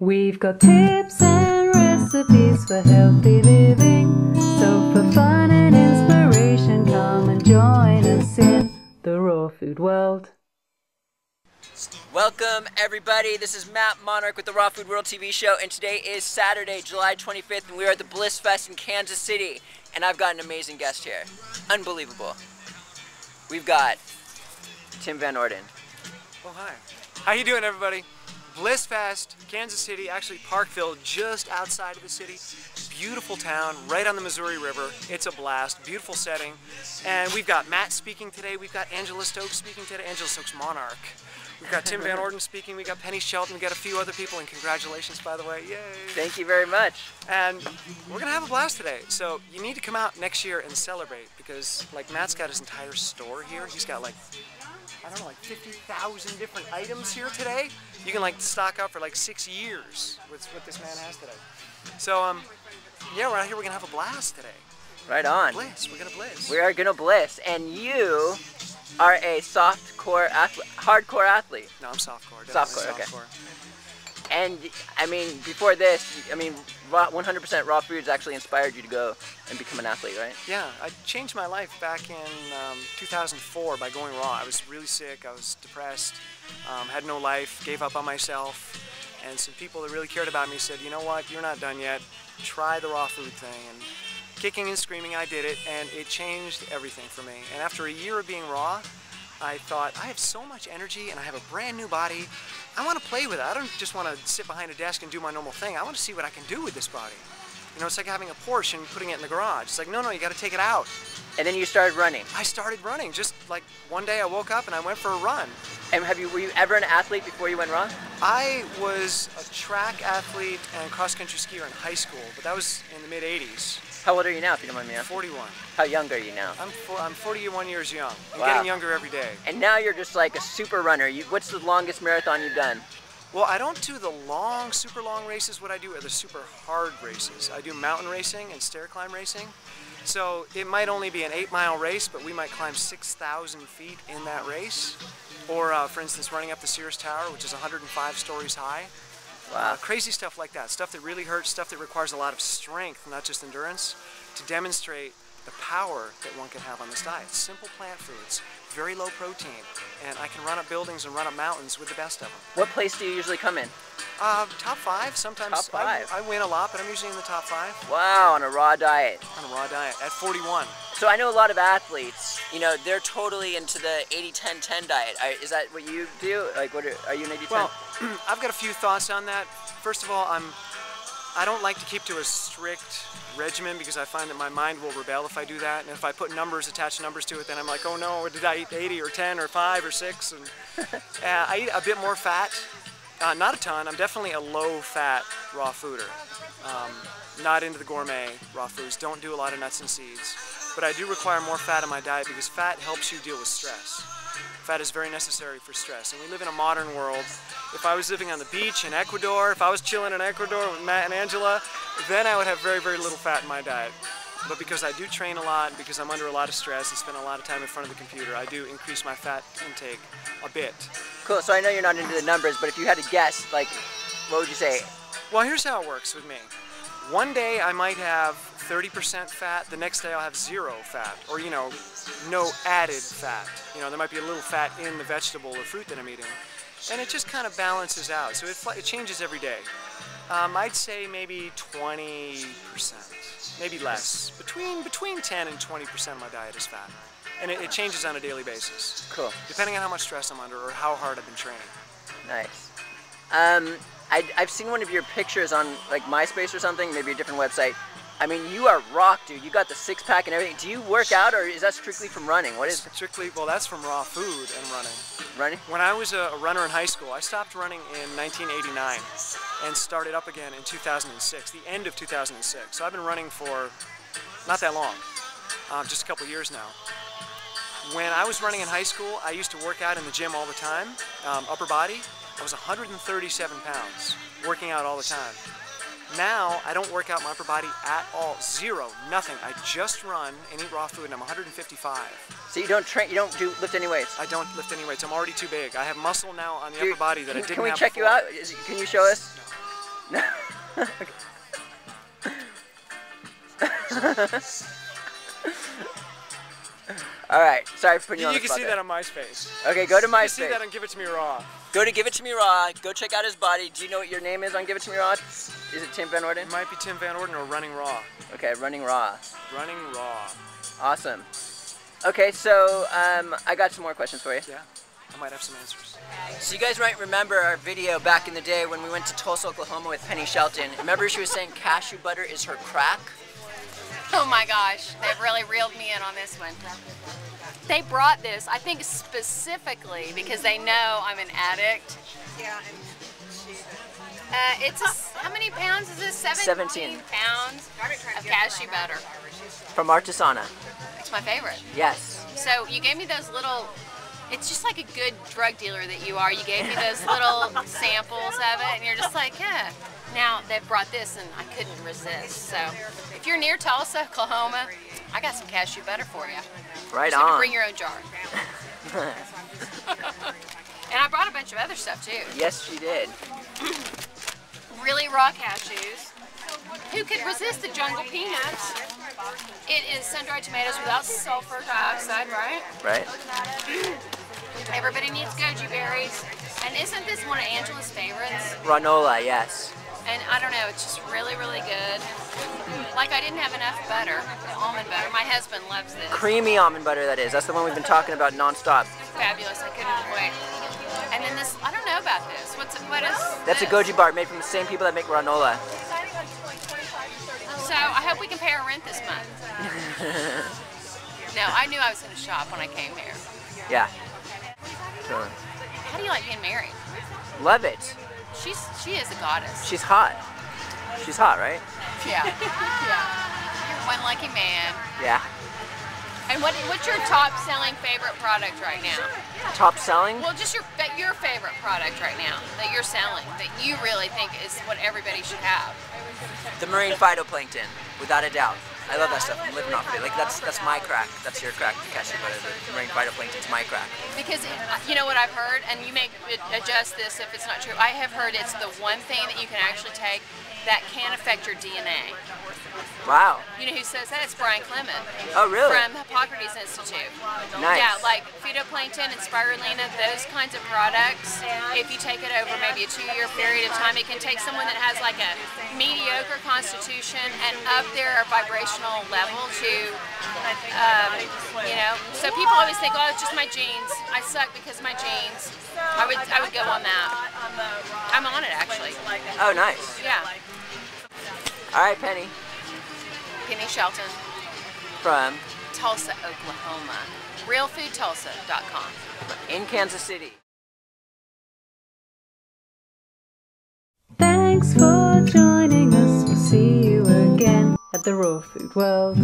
We've got tips and recipes for healthy living. So for fun and inspiration, come and join us in the raw food world. Welcome everybody, this is Matt Monarch with the Raw Food World TV show, and today is Saturday, July 25th, and we are at the Bliss Fest in Kansas City, and I've got an amazing guest here. Unbelievable. We've got Tim Van Orden. Oh, hi. How you doing, everybody? Bliss Fest, Kansas City, actually Parkville, just outside of the city. Beautiful town, right on the Missouri River. It's a blast, beautiful setting. And we've got Matt speaking today, we've got Angela Stokes speaking today, Angela Stokes Monarch. We've got Tim Van Orden speaking, we got Penny Shelton, we got a few other people, and congratulations, by the way, yay! Thank you very much. And we're gonna have a blast today, so you need to come out next year and celebrate, because like Matt's got his entire store here. He's got like, I don't know, like 50,000 different items here today. You can like stock up for like 6 years with what this man has today. So yeah, we're out here, we're gonna have a blast today. Right on. Bliss, we're gonna bliss. We are gonna bliss, and you are a softcore athlete, hardcore athlete. No, I'm softcore. Softcore, okay. And I mean, before this, I mean, 100% Raw Foods actually inspired you to go and become an athlete, right? Yeah, I changed my life back in 2004 by going raw. I was really sick, I was depressed, had no life, gave up on myself, and some people that really cared about me said, you know what, you're not done yet, try the raw food thing. And kicking and screaming, I did it, and it changed everything for me. And after a year of being raw, I thought, I have so much energy and I have a brand new body. I want to play with it. I don't just want to sit behind a desk and do my normal thing. I want to see what I can do with this body. You know, it's like having a Porsche and putting it in the garage. It's like, no, you got to take it out. And then you started running. I started running. Just like one day I woke up and I went for a run. And were you ever an athlete before you went raw? I was a track athlete and cross-country skier in high school, but that was in the mid-'80s. How old are you now, if you don't mind me asking? 41. How young are you now? I'm 41 years young. I'm wow. Getting younger every day. And now you're just like a super runner. What's the longest marathon you've done? Well, I don't do the long, super long races. What I do are the super hard races. I do mountain racing and stair climb racing. So it might only be an 8-mile race, but we might climb 6,000 feet in that race. Or, for instance, running up the Sears Tower, which is 105 stories high. Wow. Crazy stuff like that, stuff that really hurts, stuff that requires a lot of strength, not just endurance, to demonstrate the power that one can have on this diet. Simple plant foods, very low protein, and I can run up buildings and run up mountains with the best of them. What place do you usually come in? Top 5, sometimes. Top 5? I win a lot, but I'm usually in the top 5. Wow, on a raw diet. On a raw diet, at 41. So I know a lot of athletes, you know, they're totally into the 80-10-10 diet. Is that what you do? Like, are you an 80-10? Well, I've got a few thoughts on that. First of all, I don't like to keep to a strict regimen because I find that my mind will rebel if I do that. And if I put numbers, attach numbers to it, then I'm like, oh no, did I eat 80 or 10 or 5 or 6? And I eat a bit more fat. Not a ton. I'm definitely a low-fat raw fooder. Not into the gourmet raw foods. Don't do a lot of nuts and seeds. But I do require more fat in my diet because fat helps you deal with stress. Fat is very necessary for stress. And we live in a modern world. If I was living on the beach in Ecuador, if I was chilling in Ecuador with Matt and Angela, then I would have very, very little fat in my diet. But because I do train a lot, and because I'm under a lot of stress and spend a lot of time in front of the computer, I do increase my fat intake a bit. Cool, so I know you're not into the numbers, but if you had to guess, like, what would you say? Well, here's how it works with me. One day I might have 30% fat, the next day I'll have 0 fat, or, you know, no added fat. You know, there might be a little fat in the vegetable or fruit that I'm eating. And it just kind of balances out, so it changes every day. I'd say maybe 20%, maybe less. Between 10 and 20% of my diet is fat. And it changes on a daily basis. Cool. Depending on how much stress I'm under or how hard I've been training. Nice. I've seen one of your pictures on like MySpace or something, maybe a different website. I mean, you are rocked, dude. You got the six-pack and everything. Do you work out, or is that strictly from running? What is strictly? Well, that's from raw food and running. Running? When I was a runner in high school, I stopped running in 1989 and started up again in 2006, the end of 2006. So I've been running for not that long, just a couple years now. When I was running in high school, I used to work out in the gym all the time, upper body. I was 137 pounds, working out all the time. Now, I don't work out my upper body at all. 0, nothing. I just run and eat raw food, and I'm 155. So you don't lift any weights? I don't lift any weights. I'm already too big. I have muscle now on the upper body that I didn't have Can we check before. you out? Can you show us? Alright, sorry for putting you on You the can spot see there. that on MySpace. Okay, go to You can see MySpace. that on Give It To Me Raw. Go to Give It To Me Raw. Go check out his body. Do you know what your name is on Give It To Me Raw? Is it Tim Van Orden? It might be Tim Van Orden or Running Raw. Okay, Running Raw. Running Raw. Awesome. Okay, so I got some more questions for you. Yeah, I might have some answers. So you guys might remember our video back in the day when we went to Tulsa, Oklahoma with Penny Shelton. Remember she was saying cashew butter is her crack? Oh my gosh, they've really reeled me in on this one. They brought this, I think specifically because they know I'm an addict. Yeah, and It's how many pounds is this? 17 pounds of cashew butter. From Artisana. It's my favorite. Yes. So you gave me those little, it's just like a good drug dealer that you are. You gave me those little samples of it and you're just like, yeah. Now they've brought this and I couldn't resist. So if you're near Tulsa, Oklahoma, I got some cashew butter for you. Right Just have to on. bring your own jar. And I brought a bunch of other stuff too. Yes, she did. Really raw cashews. Who could resist the jungle peanuts? It is sun-dried tomatoes without sulfur dioxide, right? Right? Everybody needs goji berries. And isn't this one of Angela's favorites? Granola, yes. And I don't know, it's just really, really good. Like I didn't have enough butter, almond butter. My husband loves this. Creamy almond butter, that is. That's the one we've been talking about nonstop. Fabulous, I couldn't wait. And then this, I don't know about this. What is That's a this? goji bar made from the same people that make granola. So I hope we can pay our rent this month. No, I knew I was going to shop when I came here. Yeah. So, How do you like being married? love it. She is a goddess. She's hot. She's hot, right? Yeah. Yeah. You're one lucky man. Yeah. And what's your top selling favorite product right now? Top selling? Well, just your favorite product right now that you're selling that you really think is what everybody should have. The marine phytoplankton, without a doubt. I love that stuff. I'm living off of it. Like that's my crack. That's your crack, the cashew butter. The marine phytoplankton's my crack. Because you know what I've heard, and you may adjust this if it's not true. I have heard it's the one thing that you can actually take that can affect your DNA. Wow. You know who says that? It's Brian Clement. Oh, really? From Hippocrates Institute. Nice. Yeah, like phytoplankton and spirulina, those kinds of products, if you take it over maybe a 2-year period of time, it can take someone that has like a mediocre constitution and up their vibrational level to, you know, so people always think, oh, it's just my genes. I suck because of my genes. I would go on that. I'm on it actually. Oh, nice. Yeah. All right, Penny. Penny Shelton. From Tulsa, Oklahoma. RealFoodTulsa.com. in Kansas City. Thanks for joining us. We'll see you again at the Raw Food World.